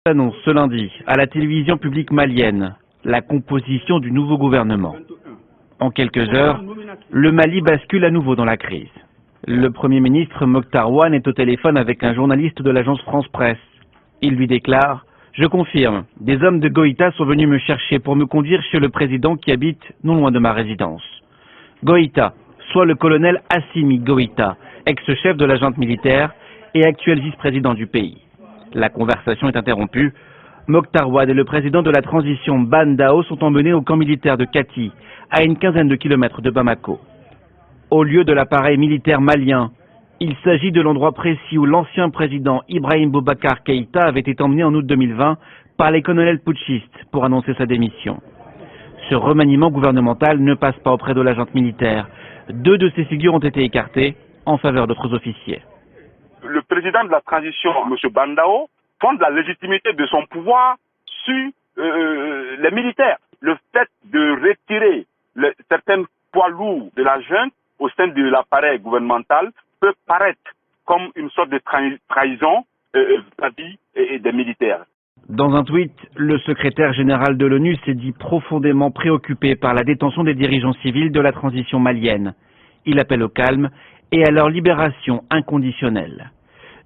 Annonce ce lundi à la télévision publique malienne la composition du nouveau gouvernement. En quelques heures, le Mali bascule à nouveau dans la crise. Le Premier ministre Mokhtar Ouane est au téléphone avec un journaliste de l'agence France Presse. Il lui déclare « Je confirme, des hommes de Goïta sont venus me chercher pour me conduire chez le président qui habite non loin de ma résidence. » Goïta, soit le colonel Assimi Goïta, ex-chef de la junte militaire et actuel vice-président du pays. La conversation est interrompue. Mokhtar Ouane et le président de la transition Ban Dao sont emmenés au camp militaire de Kati, à une quinzaine de kilomètres de Bamako. Au lieu de l'appareil militaire malien, il s'agit de l'endroit précis où l'ancien président Ibrahim Boubacar Keïta avait été emmené en août 2020 par les colonels putschistes pour annoncer sa démission. Ce remaniement gouvernemental ne passe pas auprès de la junte militaire. 2 de ces figures ont été écartées en faveur d'autres officiers. Le président de la transition, M. Ban Dao, fonde la légitimité de son pouvoir sur les militaires. Le fait de retirer certains poids lourds de la junte au sein de l'appareil gouvernemental peut paraître comme une sorte de trahison vis-à-vis des militaires. Dans un tweet, le secrétaire général de l'ONU s'est dit profondément préoccupé par la détention des dirigeants civils de la transition malienne. Il appelle au calme et à leur libération inconditionnelle.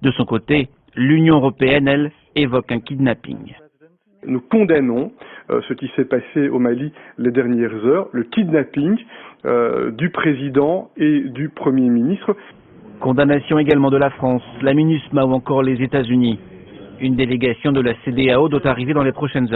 De son côté, l'Union européenne, elle, évoque un kidnapping. Nous condamnons ce qui s'est passé au Mali les dernières heures, le kidnapping du président et du Premier ministre. Condamnation également de la France, la MINUSMA ou encore les États-Unis. Une délégation de la CEDEAO doit arriver dans les prochaines heures.